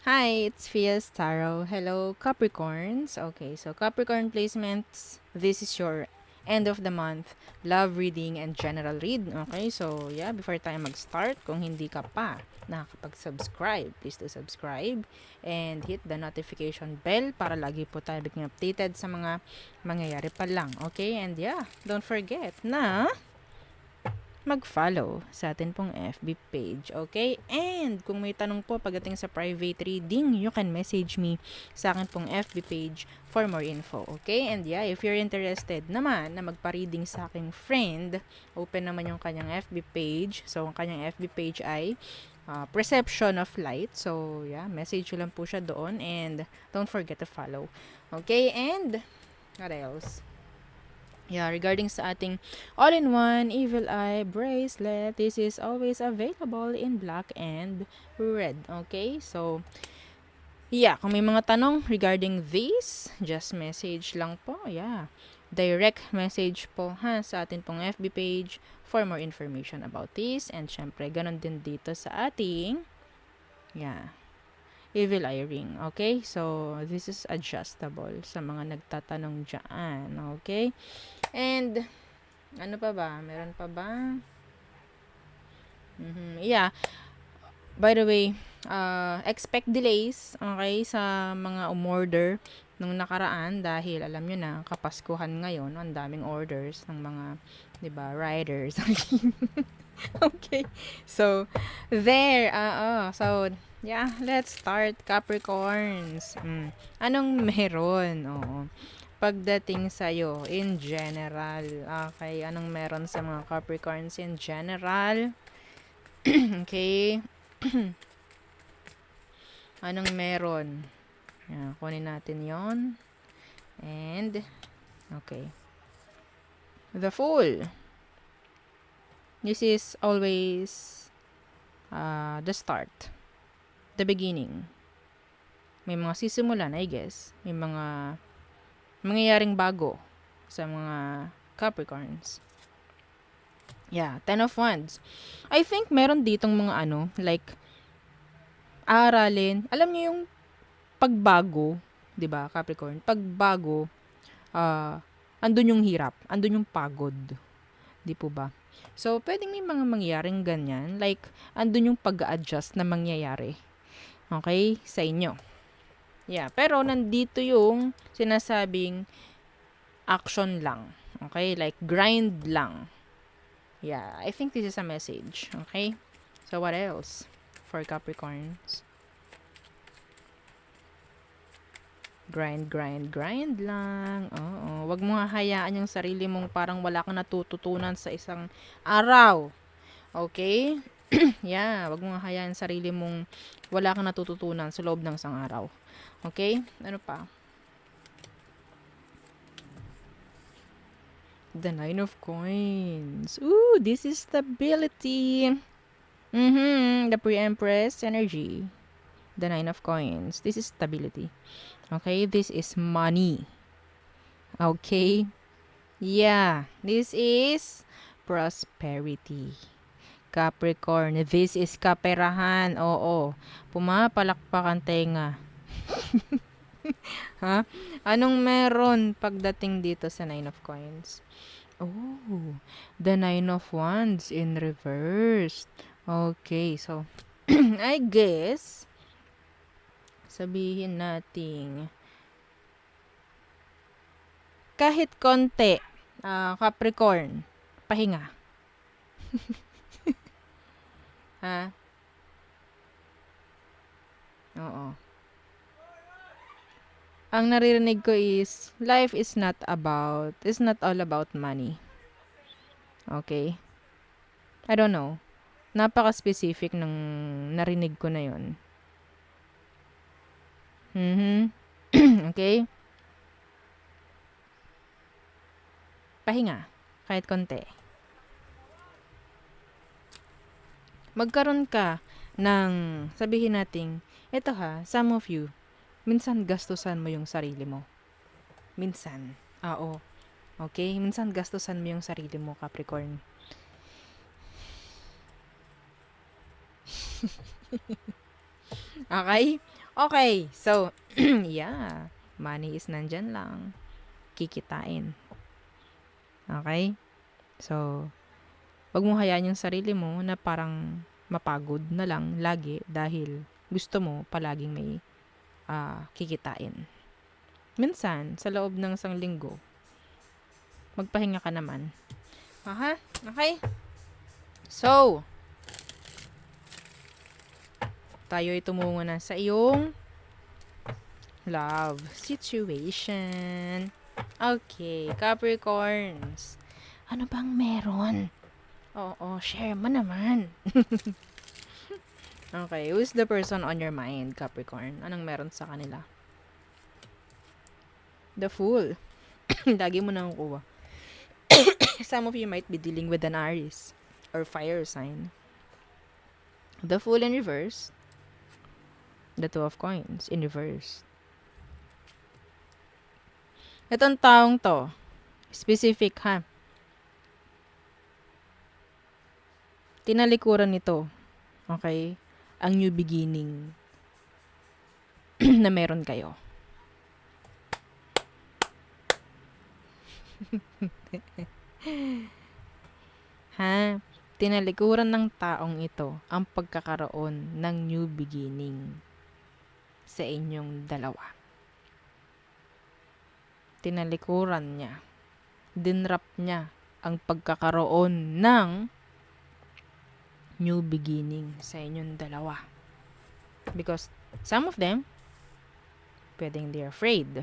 Hi, it's Fias Tarot. Hello, Capricorns. Okay, so Capricorn placements, this is your end of the month love reading and general read. Okay, so yeah, before tayo mag-start, kung hindi ka pa nakakapag-subscribe, please do subscribe and hit the notification bell para lagi po tayo biging updated sa mga mangyayari pa lang. Okay, and yeah, don't forget na mag-follow sa atin pong FB page, okay? And kung may tanong po pagdating sa private reading, you can message me sa akin pong FB page for more info, okay? And yeah, if you're interested naman na magpa-reading sa aking friend, open naman yung kanyang FB page. So, ang kanyang FB page ay Perception of Light. So, yeah, message lang po siya doon and don't forget to follow. Okay? And what else? Yeah, regarding sa ating all-in-one Evil Eye bracelet, this is always available in black and red. Okay? So, yeah, kung may mga tanong regarding this, just message lang po. Yeah. Direct message po ha sa atin pong FB page for more information about this. And syempre, ganun din dito sa ating, yeah, Evil Eye ring. Okay? So, this is adjustable sa mga nagtatanong dyan. Okay? And, ano pa ba? Meron pa ba? Yeah. By the way, expect delays, okay, sa mga umorder nung nakaraan dahil alam nyo na, kapaskuhan ngayon, ang daming orders ng mga, 'di ba, riders. Okay. So, there. So, yeah, let's start, Capricorns. Anong meron? Oo. Pagdating sa'yo, in general. Okay, anong meron sa mga Capricorns in general? Okay. Anong meron? Yan, kunin natin yon. And, okay. The Fool. This is always the start. The beginning. May mga sisimulan, I guess. May mga mangyayaring bago sa mga Capricorns. Yeah, Ten of Wands. I think meron ditong mga like, aralin. Alam niyo yung pagbago, 'di ba, Capricorn? Pagbago, andun yung hirap, andun yung pagod, 'di po ba? So, pwedeng may mga mangyayaring ganyan, like andun yung pag-adjust na mangyayari. Okay, sa inyo. Yeah, pero nandito yung sinasabing action lang. Okay, like grind lang. Yeah, I think this is a message. Okay? So, what else for Capricorns? Grind, grind, grind lang. Oo. Wag mo hahayaan yung sarili mong parang wala kang natututunan sa isang araw. Okay? Yeah, wag mo hahayaan sarili mong wala kang natututunan sa loob ng isang araw. Okay? Ano pa? The Nine of Coins. Ooh, this is stability. The Pre-Empress energy. The Nine of Coins. This is stability. Okay? This is money. Okay? Yeah, this is prosperity. Capricorn, this is kaperahan. Oo, pumapalakpak ang tenga. Ha? Anong meron pagdating dito sa Nine of Coins? Oh, the Nine of Wands in reverse. Okay, so, I guess, sabihin natin, kahit konti, Capricorn, pahinga. Ha? Oo. Ang naririnig ko is, life is not all about money. Okay? I don't know. Napaka-specific ng narinig ko na yon. Okay? Pahinga. Kahit konti. Magkaroon ka ng, sabihin natin, eto ha, some of you, minsan gastusan mo yung sarili mo. Minsan. Oo. Okay? Minsan gastusan mo yung sarili mo, Capricorn. Okay? Okay, so, yeah. Money is nandyan lang. Kikitain. Okay? So, wag mo hayaan yung sarili mo na parang mapagod na lang lagi dahil gusto mo palaging may kikitain. Minsan, sa loob ng isang linggo, magpahinga ka naman. Aha? Okay? So, tayo ay tumungo na sa iyong love situation. Okay, Capricorns. Ano bang meron? Oo, share mo naman. Okay, who's the person on your mind, Capricorn? Anong meron sa kanila? The Fool. Lagi mo nang kuha. Some of you might be dealing with an Aries or fire sign. The Fool in reverse. The Two of Coins in reverse. Itong taong to, specific ha. Tinalikuran nito, okay, ang new beginning na meron kayo. Ha? Tinalikuran ng taong ito ang pagkakaroon ng new beginning sa inyong dalawa. Tinalikuran niya. Dinrap niya ang pagkakaroon ng new beginning sa inyong dalawa. Because some of them, pwedeng they're afraid.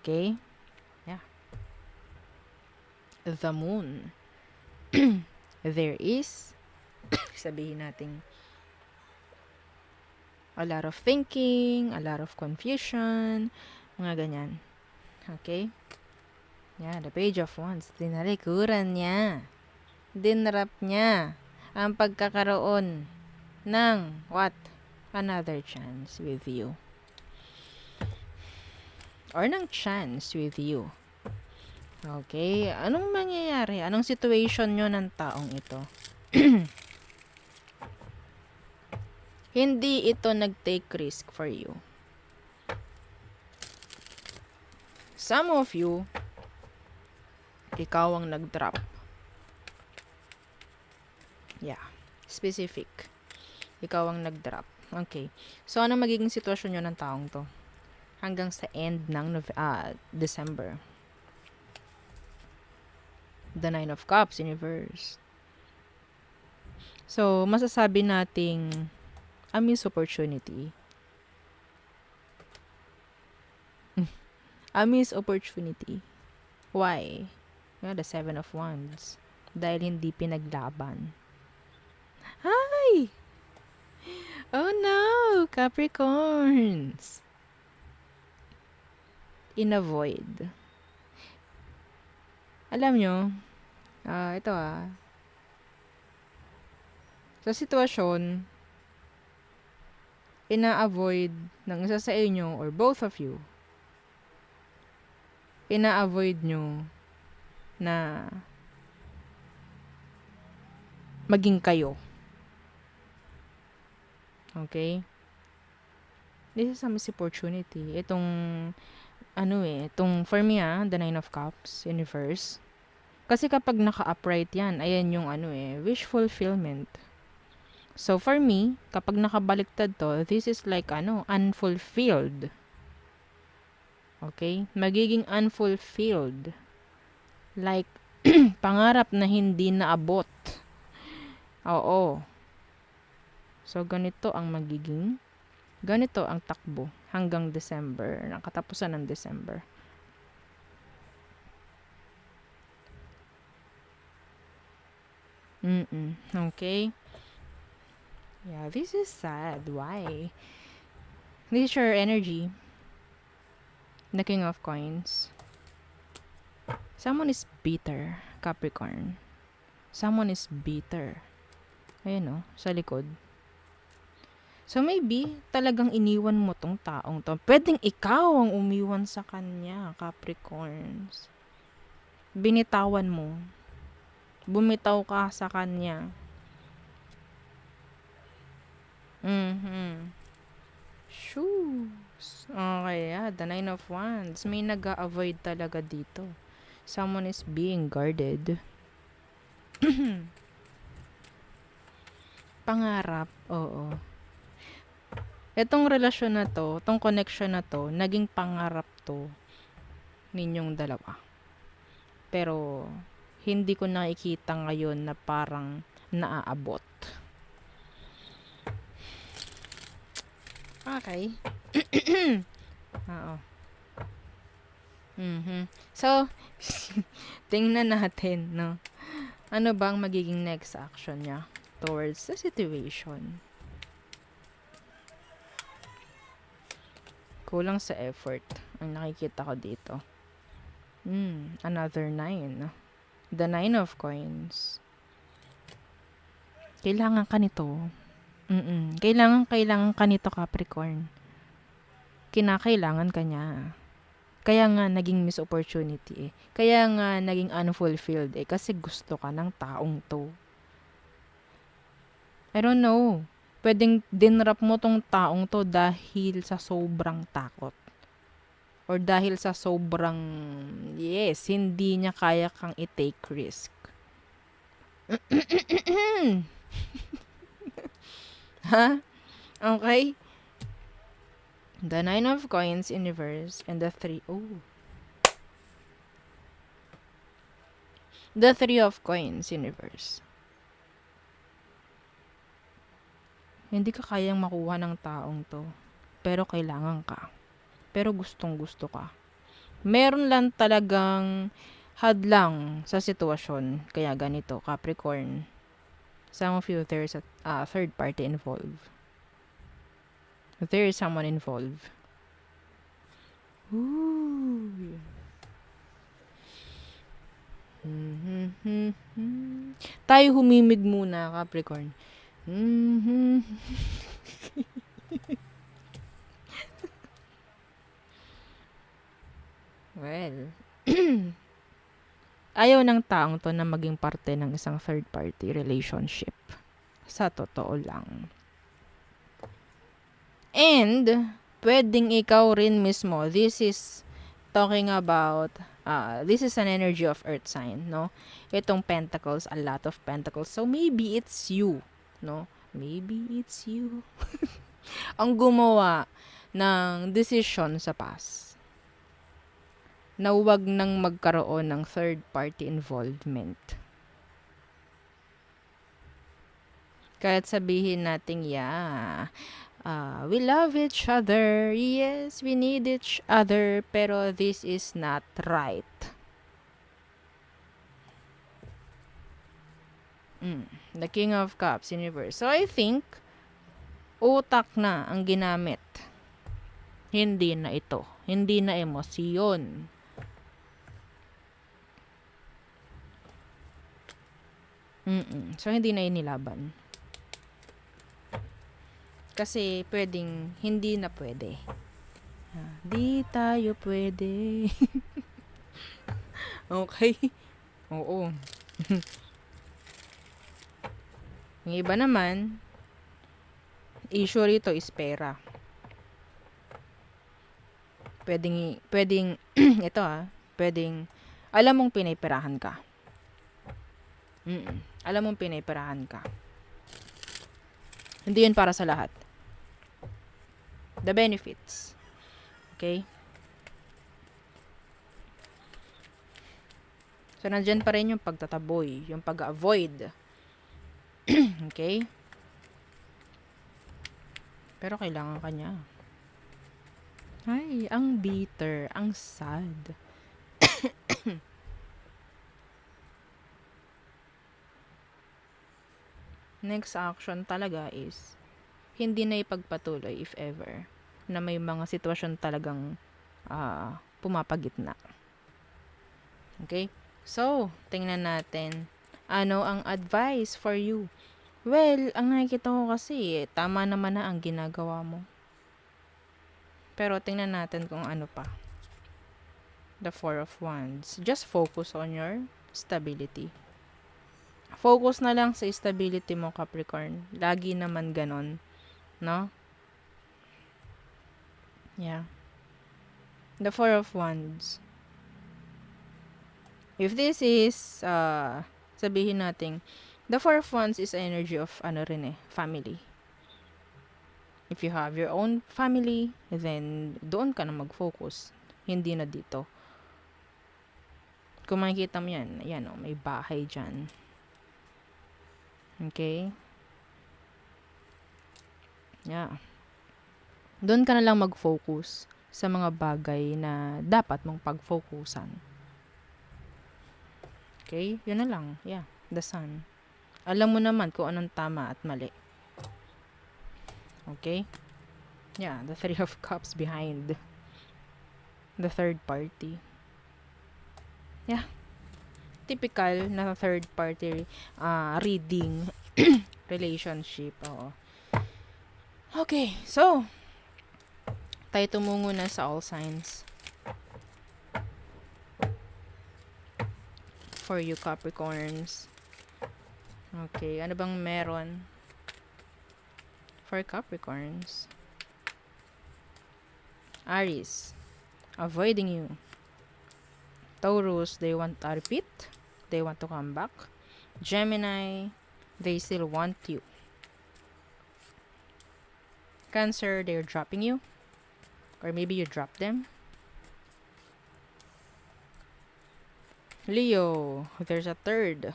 Okay? Yeah. The Moon. There is, sabihin natin, a lot of thinking, a lot of confusion, mga ganyan. Okay? Yeah, the Page of Wands. Tinalikuran niya. Dinrap niya ang pagkakaroon ng what? Another chance with you. Or ng chance with you. Okay? Anong mangyayari? Anong situation nyo ng taong ito? Hindi ito nag-take risk for you. Some of you, ikaw ang nag-drop. Yeah. Specific. Ikaw ang nag-drop. Okay. So, ano magiging sitwasyon nyo ng taong to? Hanggang sa end ng December. The Nine of Cups in reverse. So, masasabi nating a missed opportunity. A missed opportunity. Why? The Seven of Wands. Dahil hindi pinaglaban. Hi! Oh no! Capricorns! In-avoid. Alam nyo, ito sa sitwasyon, ina-avoid ng isa sa inyo or both of you, ina-avoid nyo na maging kayo. Okay? This is a missed opportunity. Itong for me the Nine of Cups in reverse. Kasi kapag naka-upright yan, ayan yung wish fulfillment. So for me, kapag nakabaliktad to, this is like unfulfilled. Okay? Magiging unfulfilled. Like, pangarap na hindi naabot. Oo. So, ganito ang takbo hanggang December, ng katapusan ng December. Okay? Yeah, this is sad. Why? This is your energy. The King of Coins. Someone is bitter, Capricorn. Someone is bitter. Ayan sa likod. So maybe, talagang iniwan mo tong taong to. Pwedeng ikaw ang umiwan sa kanya, Capricorns. Binitawan mo. Bumitaw ka sa kanya. yeah, the Nine of Wands. May nag-a-avoid talaga dito. Someone is being guarded. Pangarap, oo. Itong relasyon na to, itong connection na to, naging pangarap to ninyong dalawa. Pero, hindi ko nakikita ngayon na parang naaabot. Okay. Oo. So, tingnan natin, no? Ano bang magiging next action niya towards the situation? Kulang sa effort ang nakikita ko dito. Another 9. The 9 of coins. Kailangan ka nito. Kailangan ka nito, Capricorn. Kinakailangan ka niya. Kaya nga naging miss opportunity eh. Kaya nga naging unfulfilled eh. Kasi gusto ka ng taong to. I don't know. Pwedeng dinrap mo tong taong to dahil sa sobrang takot. Or dahil sa sobrang, yes, hindi niya kaya kang i-take risk. Ha? Okay? The 9 of coins in reverse and the 3. Oh. The 3 of coins in reverse. Hindi ka kayang makuha ng taong to. Pero kailangan ka. Pero gustong gusto ka. Meron lang talagang hadlang sa sitwasyon. Kaya ganito, Capricorn. Some of you, there's a third party involved. There is someone involved. Ooh. Tayo humimig muna, Capricorn. Well, ayaw ng taong to na maging parte ng isang third party relationship. Sa totoo lang. And, pwedeng ikaw rin mismo, this is talking about, this is an energy of earth sign, no? Itong pentacles, a lot of pentacles. So, maybe it's you, no? Maybe it's you. Ang gumawa ng decision sa past na huwag nang magkaroon ng third party involvement. Kahit sabihin natin, yeah, we love each other. Yes, we need each other. Pero this is not right. The King of Cups in reverse. So, I think, utak na ang ginamit. Hindi na ito. Hindi na emosyon. So, hindi na inilaban. Kasi pwedeng hindi na pwede. Di tayo pwede. Okay? Oo. Yung iba naman, issue rito is pera. Pwedeng, ito pwedeng, alam mong piniperahan ka. Alam mong piniperahan ka. Hindi yun para sa lahat. The benefits. Okay? So, nandyan pa rin yung pagtataboy, yung pag-avoid. Okay? Pero kailangan ka niya. Ay, ang bitter, ang sad. Next action talaga is hindi na ipagpatuloy if ever na may mga sitwasyon talagang pumapagitna. Okay? So, tingnan natin ano ang advice for you. Well, ang nakikita ko kasi tama naman na ang ginagawa mo. Pero tingnan natin kung ano pa. The Four of Wands. Just focus on your stability. Focus na lang sa stability mo, Capricorn. Lagi naman ganon. No? Yeah. The Four of Wands. If this is, sabihin natin, the Four of Wands is energy of, family. If you have your own family, then doon ka na mag-focus. Hindi na dito. Kung makikita mo yan, ayan o, may bahay dyan. Okay? Yeah. Doon ka na lang mag-focus sa mga bagay na dapat mong pag-focusan. Okay? Yun na lang. Yeah. The Sun. Alam mo naman kung anong tama at mali. Okay? Yeah, the Three of Cups behind the third party. Yeah. Typical na third party reading relationship. Oo. Okay, so tayo tumungo na sa all signs. For you Capricorns. Okay, ano bang meron for Capricorns? Aries, avoiding you. Taurus, they want a repeat. They want to come back. Gemini, they still want you. Cancer, they're dropping you. Or maybe you drop them. Leo, there's a third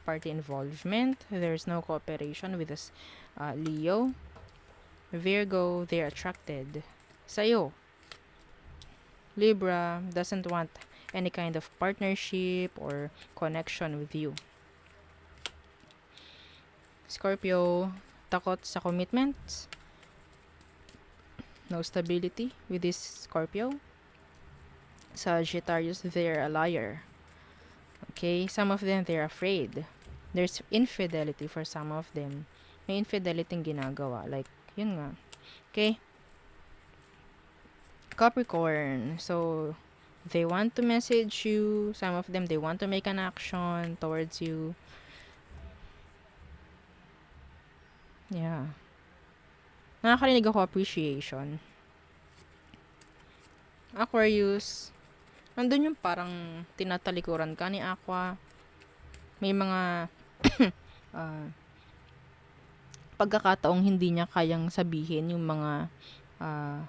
party involvement. There's no cooperation with this Leo. Virgo, they're attracted sa'yo. Libra doesn't want any kind of partnership or connection with you. Scorpio, takot sa commitments. No stability with this Scorpio. Sagittarius, they're a liar. Okay, some of them, they're afraid. There's infidelity for some of them. May infidelity ginagawa. Like, yun nga. Okay? Capricorn, so they want to message you. Some of them, they want to make an action towards you. Yeah. Nakakarinig ako appreciation. Aquarius, nandun yung parang tinatalikuran ka ni Aqua. May mga pagkakataong hindi niya kayang sabihin yung mga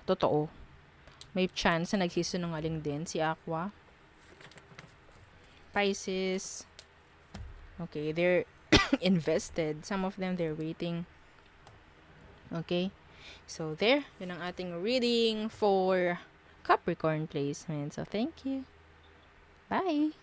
totoo. May chance na nagsisinungaling din si Aqua. Pisces, okay, they're invested. Some of them, they're waiting. Okay? So, there. Yun ang ating reading for Capricorn placement. So, thank you. Bye!